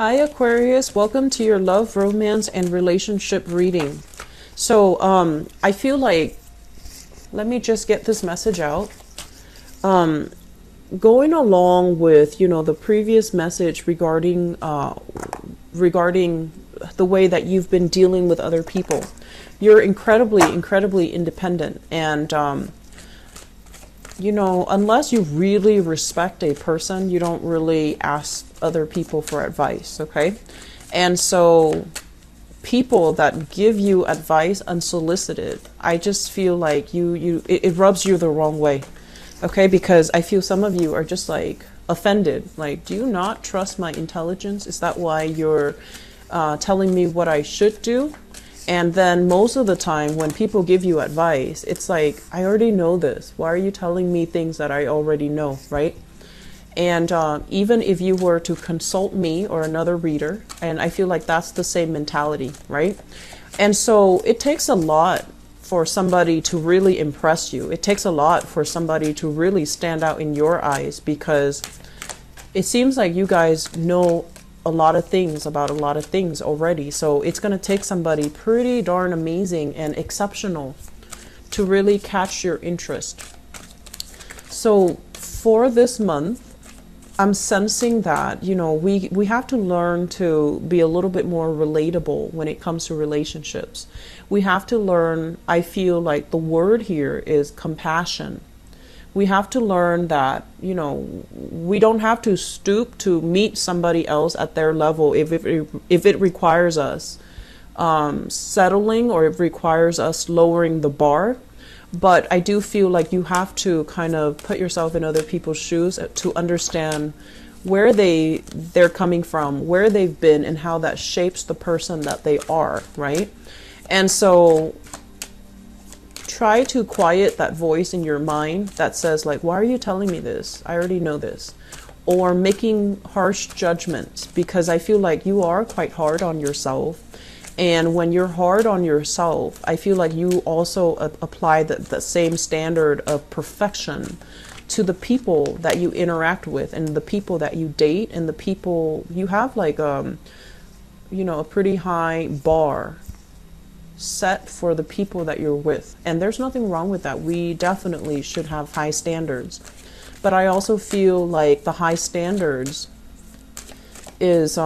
Hi Aquarius, welcome to your love, romance, and relationship reading. So I feel like, let me just get this message out. Going along with, the previous message regarding the way that you've been dealing with other people. You're incredibly independent, and unless you really respect a person, you don't really ask other people for advice, okay? And so people that give you advice unsolicited, I just feel like it rubs you the wrong way, okay? Because I feel some of you are just like offended. Like, do you not trust my intelligence? Is that why you're telling me what I should do? And then most of the time when people give you advice, it's like, I already know this. Why are you telling me things that I already know, right? And even if you were to consult me or another reader, and I feel like that's the same mentality, right? And so it takes a lot for somebody to really impress you. It takes a lot for somebody to really stand out in your eyes, because it seems like you guys know a lot of things about a lot of things already. So it's going to take somebody pretty darn amazing and exceptional to really catch your interest. So for this month, I'm sensing that, we have to learn to be a little bit more relatable when it comes to relationships. We have to learn, I feel like the word here is compassion. We have to learn that, we don't have to stoop to meet somebody else at their level if it requires us settling, or it requires us lowering the bar. But I do feel like you have to kind of put yourself in other people's shoes to understand where they're coming from, where they've been, and how that shapes the person that they are, right? And so try to quiet that voice in your mind that says, like, why are you telling me this? I already know this. Or making harsh judgments, because I feel like you are quite hard on yourself. And when you're hard on yourself, I feel like you also apply the same standard of perfection to the people that you interact with, and the people that you date, and the people you have like, a pretty high bar set for the people that you're with. And there's nothing wrong with that. We definitely should have high standards. But I also feel like the high standards is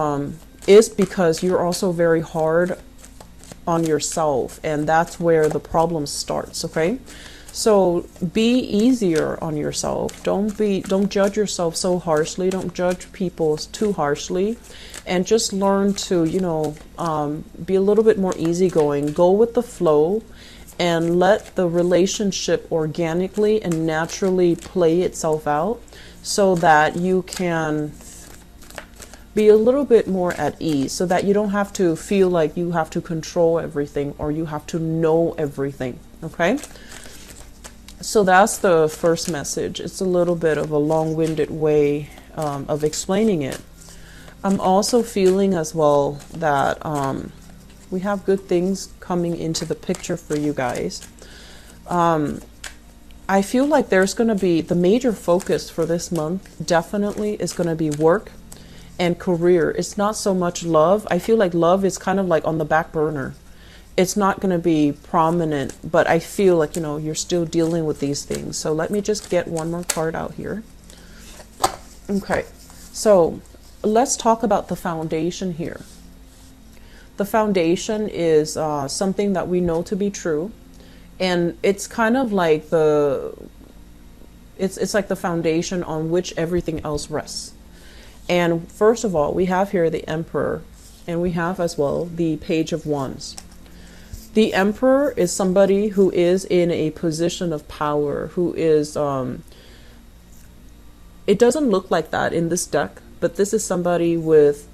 because you're also very hard on yourself, and that's where the problem starts, okay? So be easier on yourself. Don't judge yourself so harshly. Don't judge people too harshly, and just learn to, be a little bit more easygoing. Go with the flow and let the relationship organically and naturally play itself out, so that you can be a little bit more at ease, so that you don't have to feel like you have to control everything or you have to know everything, okay? So that's the first message. It's a little bit of a long-winded way of explaining it. I'm also feeling as well that we have good things coming into the picture for you guys. I feel like there's going to be, the major focus for this month definitely is going to be work and career. It's not so much love. I feel like love is kind of like on the back burner. It's not going to be prominent, but I feel like, you're still dealing with these things. So let me just get one more card out here. Okay, so let's talk about the foundation here. The foundation is something that we know to be true, and it's kind of like it's like the foundation on which everything else rests. And first of all, we have here the Emperor, and we have as well the Page of Wands. The Emperor is somebody who is in a position of power, who is, it doesn't look like that in this deck, but this is somebody with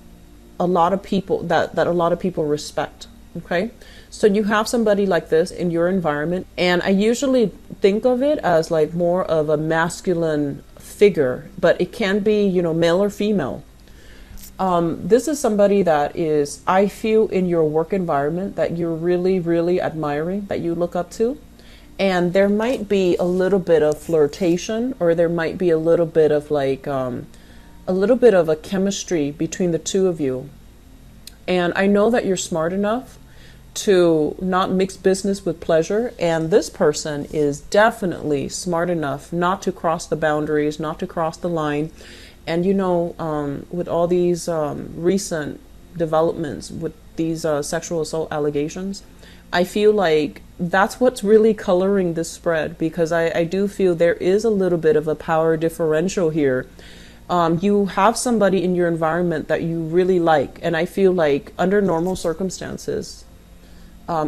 a lot of people that a lot of people respect, okay? So you have somebody like this in your environment, and I usually think of it as like more of a masculine figure, but it can be, male or female. This is somebody that is, I feel, in your work environment that you're really admiring, that you look up to. And there might be a little bit of flirtation, or there might be a little bit of like a little bit of a chemistry between the two of you. And I know that you're smart enough to not mix business with pleasure, and this person is definitely smart enough not to cross the boundaries, not to cross the line. And you know, with all these recent developments with these sexual assault allegations, I feel like that's what's really coloring this spread, because I do feel there is a little bit of a power differential here. You have somebody in your environment that you really like, and I feel like under normal circumstances,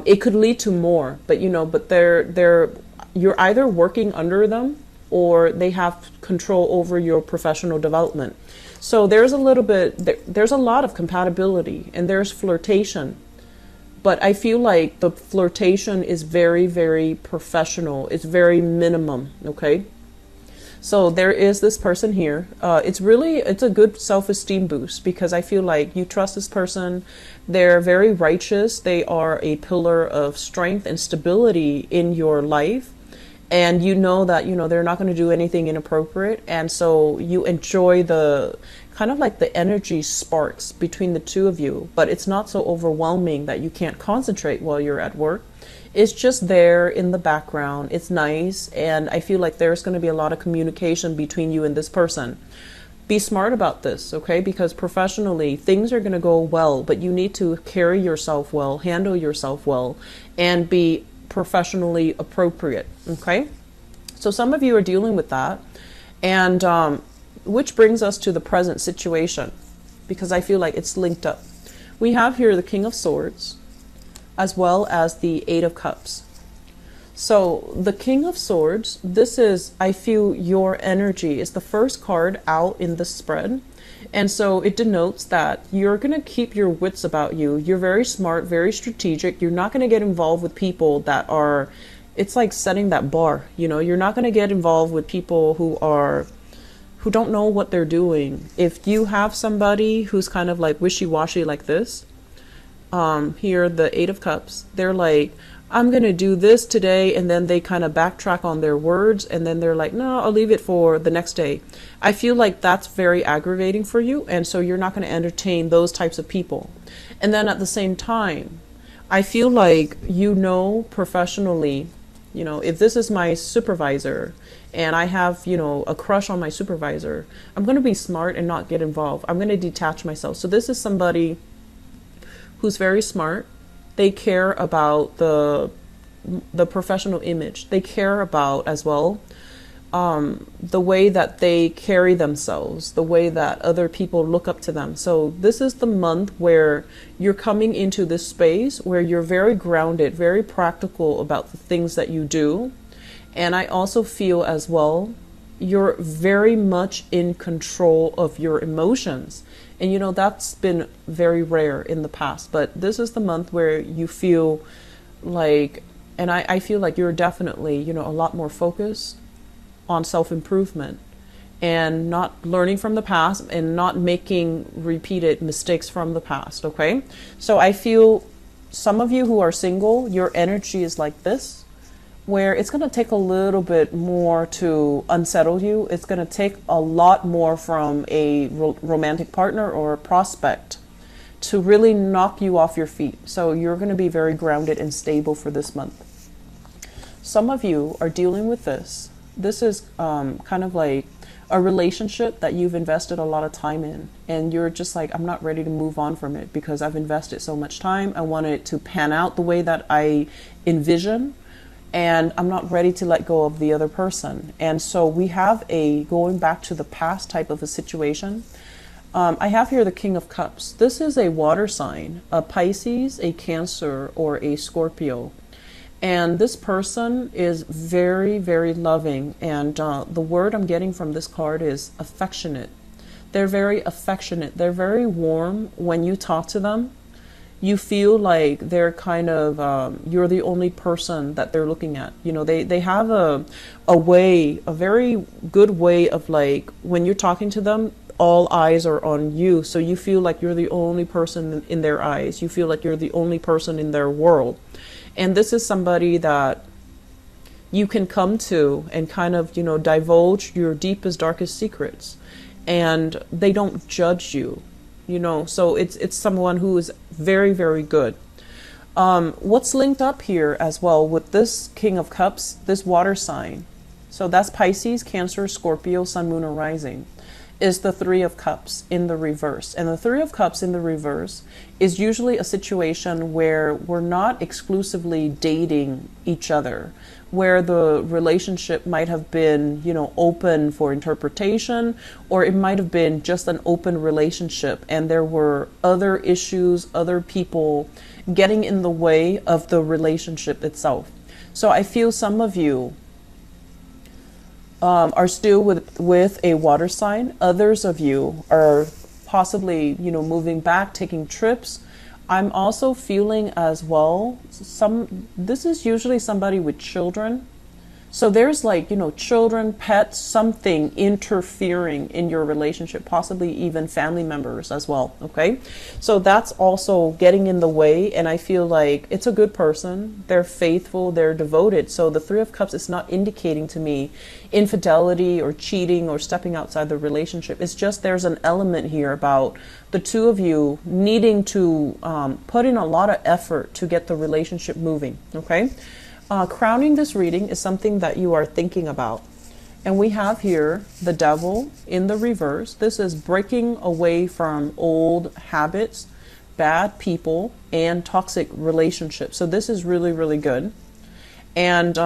it could lead to more, but you know, but you're either working under them or they have control over your professional development. So there's a little bit, there's a lot of compatibility, and there's flirtation. But I feel like the flirtation is very, very professional. It's very minimum, okay? So there is this person here. It's a good self-esteem boost, because I feel like you trust this person. They're very righteous. They are a pillar of strength and stability in your life. And you know that, you know, they're not going to do anything inappropriate. And so you enjoy the kind of like the energy sparks between the two of you, but it's not so overwhelming that you can't concentrate while you're at work. It's just there in the background. It's nice. And I feel like there's going to be a lot of communication between you and this person. Be smart about this, okay? Because professionally, things are going to go well, but you need to carry yourself well, handle yourself well, and be professionally appropriate, okay? So some of you are dealing with that. And which brings us to the present situation, because I feel like it's linked up. We have here the King of Swords, as well as the Eight of Cups. So the King of Swords, this is, I feel, your energy. It's the first card out in the spread. And so it denotes that you're going to keep your wits about you. You're very smart, very strategic. You're not going to get involved with people that are, it's like setting that bar. You know, you're not going to get involved with people who don't know what they're doing. If you have somebody who's kind of like wishy-washy like this, here, the Eight of Cups, they're like, I'm going to do this today, and then they kind of backtrack on their words, and then they're like, no, I'll leave it for the next day. I feel like that's very aggravating for you, and so you're not going to entertain those types of people. And then at the same time, I feel like, you know, professionally, you know, if this is my supervisor and I have, you know, a crush on my supervisor, I'm going to be smart and not get involved. I'm going to detach myself. So this is somebody who's very smart. They care about the professional image. They care about as well the way that they carry themselves, the way that other people look up to them. So this is the month where you're coming into this space where you're very grounded, very practical about the things that you do. And I also feel as well, you're very much in control of your emotions. And you know, that's been very rare in the past, but this is the month where you feel like, and I feel like you're definitely, you know, a lot more focused on self-improvement and not learning from the past and not making repeated mistakes from the past, okay? So I feel some of you who are single, your energy is like this, where it's going to take a little bit more to unsettle you. It's going to take a lot more from a romantic partner or a prospect to really knock you off your feet. So you're going to be very grounded and stable for this month. Some of you are dealing with this. This is kind of like a relationship that you've invested a lot of time in, and you're just like, I'm not ready to move on from it because I've invested so much time. I want it to pan out the way that I envision, and I'm not ready to let go of the other person. And so we have a going back to the past type of a situation. I have here the King of Cups. This is a water sign, a Pisces, a Cancer, or a Scorpio. And this person is very, very loving. And the word I'm getting from this card is affectionate. They're very affectionate. They're very warm. When you talk to them, you feel like they're kind of, you're the only person that they're looking at. You know, they have a way, a very good way of like, when you're talking to them, all eyes are on you. So you feel like you're the only person in their eyes. You feel like you're the only person in their world. And this is somebody that you can come to and kind of, you know, divulge your deepest, darkest secrets. and they don't judge you, you know. So it's someone who is very, very good. What's linked up here as well with this King of Cups, this water sign, so that's Pisces, Cancer, Scorpio, Sun, Moon, or Rising, is the Three of Cups in the reverse. And the Three of Cups in the reverse is usually a situation where we're not exclusively dating each other, where the relationship might have been, you know, open for interpretation, or it might have been just an open relationship and there were other issues, other people getting in the way of the relationship itself. So I feel some of you are still with a water sign. Others of you are possibly, you know, moving back, taking trips. I'm also feeling as well, this is usually somebody with children. So there's like, you know, children, pets, something interfering in your relationship, possibly even family members as well. Okay. So that's also getting in the way. And I feel like it's a good person. They're faithful. They're devoted. So the Three of Cups is not indicating to me infidelity or cheating or stepping outside the relationship. It's just there's an element here about the two of you needing to put in a lot of effort to get the relationship moving. Okay. Crowning this reading is something that you are thinking about. And we have here the Devil in the reverse. This is breaking away from old habits, bad people, and toxic relationships. So this is really, really good. And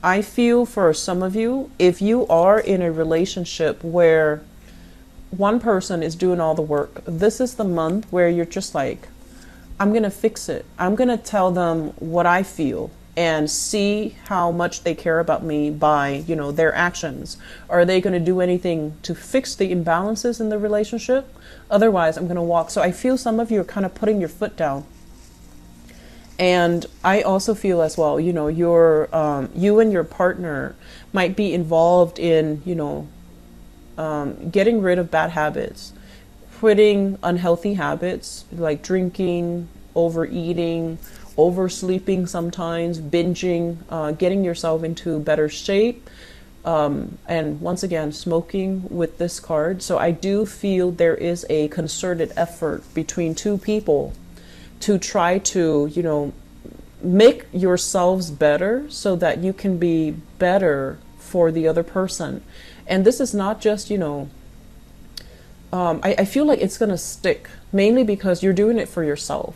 I feel for some of you, if you are in a relationship where one person is doing all the work, this is the month where you're just like, I'm going to fix it. I'm going to tell them what I feel and see how much they care about me by, you know, their actions. Are they going to do anything to fix the imbalances in the relationship? Otherwise, I'm going to walk. So I feel some of you are kind of putting your foot down. And I also feel as well, you know, you and your partner might be involved in, you know, getting rid of bad habits, quitting unhealthy habits like drinking, overeating, oversleeping sometimes, binging, getting yourself into better shape, and once again, smoking with this card. So I do feel there is a concerted effort between two people to try to, you know, make yourselves better so that you can be better for the other person. And this is not just, you know, I feel like it's going to stick, mainly because you're doing it for yourself.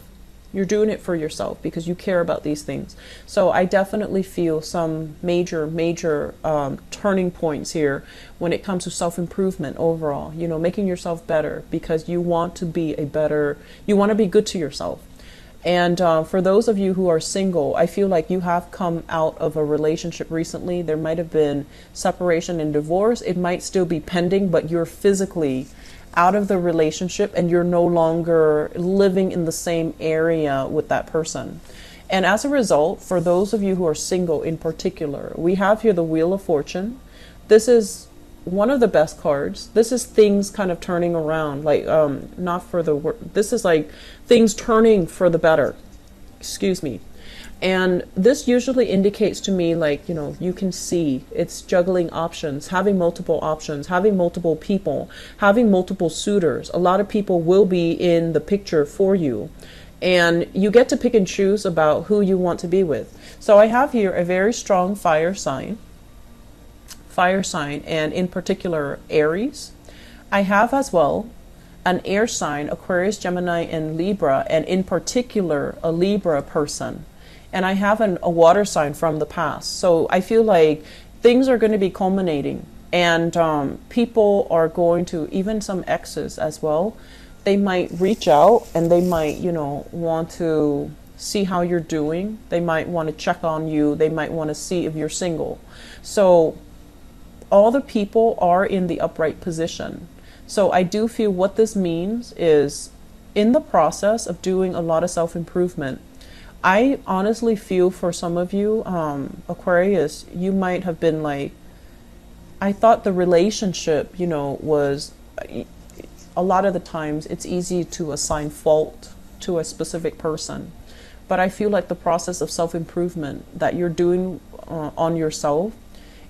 You're doing it for yourself because you care about these things. So I definitely feel some major turning points here when it comes to self-improvement overall, you know, making yourself better because you want to be you want to be good to yourself. And for those of you who are single, I feel like you have come out of a relationship recently. There might have been separation and divorce. It might still be pending, but you're physically out of the relationship and you're no longer living in the same area with that person. And as a result, for those of you who are single in particular, we have here the Wheel of Fortune. This is one of the best cards. This is things kind of turning around, like not for the this is like things turning for the better. Excuse me. And this usually indicates to me, like, you know, you can see it's juggling options, having multiple options, having multiple people, having multiple suitors. A lot of people will be in the picture for you. And you get to pick and choose about who you want to be with. So I have here a very strong fire sign, and in particular, Aries. I have as well an air sign, Aquarius, Gemini, and Libra, and in particular, a Libra person. And I have a water sign from the past. So I feel like things are going to be culminating and people are going to, even some exes as well, they might reach out and they might, you know, want to see how you're doing. They might want to check on you. They might want to see if you're single. So all the people are in the upright position. So I do feel what this means is in the process of doing a lot of self-improvement, I honestly feel for some of you, Aquarius, you might have been like, I thought the relationship, you know, was, a lot of the times it's easy to assign fault to a specific person. But I feel like the process of self-improvement that you're doing on yourself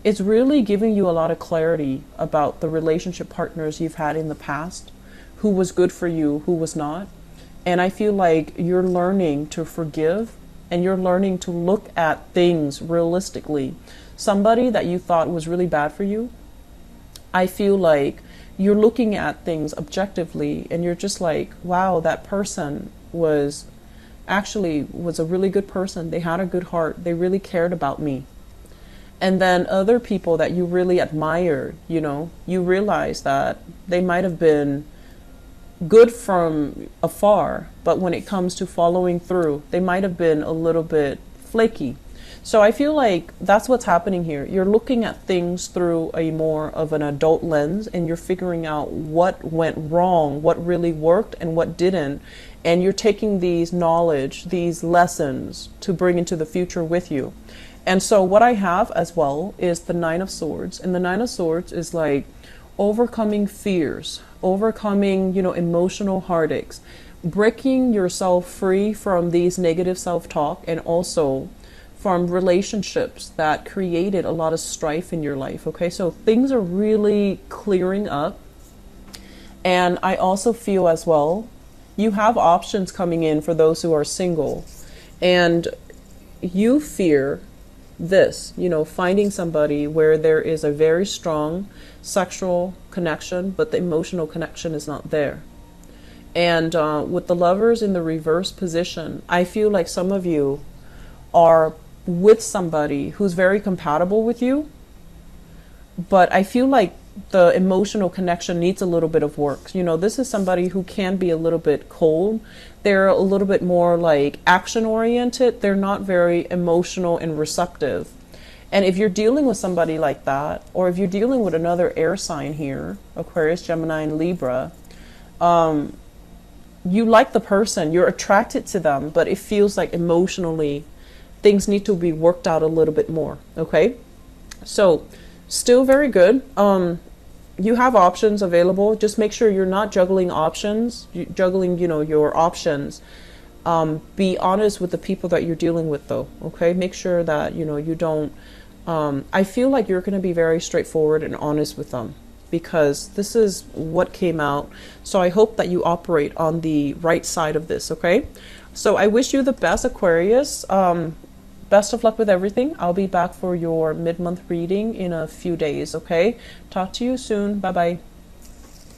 it's really giving you a lot of clarity about the relationship partners you've had in the past, who was good for you, who was not. And I feel like you're learning to forgive, and you're learning to look at things realistically. Somebody that you thought was really bad for you, I feel like you're looking at things objectively, and you're just like, wow, that person was a really good person. They had a good heart. They really cared about me. And then other people that you really admired, you realize that they might have been good from afar, but when it comes to following through, they might have been a little bit flaky. So I feel like that's what's happening here. You're looking at things through a more of an adult lens, and you're figuring out what went wrong, what really worked and what didn't. And you're taking these knowledge, these lessons to bring into the future with you. And so what I have as well is the Nine of Swords. And the Nine of Swords is like overcoming fears, overcoming, emotional heartaches, breaking yourself free from these negative self-talk, and also from relationships that created a lot of strife in your life. Okay, so things are really clearing up. And I also feel as well, you have options coming in for those who are single, and you fear this, finding somebody where there is a very strong sexual connection, but the emotional connection is not there. And with the Lovers in the reverse position, I feel like some of you are with somebody who's very compatible with you, but I feel like the emotional connection needs a little bit of work. This is somebody who can be a little bit cold. They're a little bit more like action oriented. They're not very emotional and receptive. And if you're dealing with somebody like that, or if you're dealing with another air sign here, Aquarius, Gemini, and Libra, you like the person, you're attracted to them, but it feels like emotionally things need to be worked out a little bit more. Okay, so still very good. You have options available. Just make sure you're not juggling options, your options. Be honest with the people that you're dealing with, though. Okay, make sure that you don't. I feel like you're going to be very straightforward and honest with them, because this is what came out. So I hope that you operate on the right side of this. Okay, so I wish you the best, Aquarius. Best of luck with everything. I'll be back for your mid-month reading in a few days, okay? Talk to you soon. Bye-bye.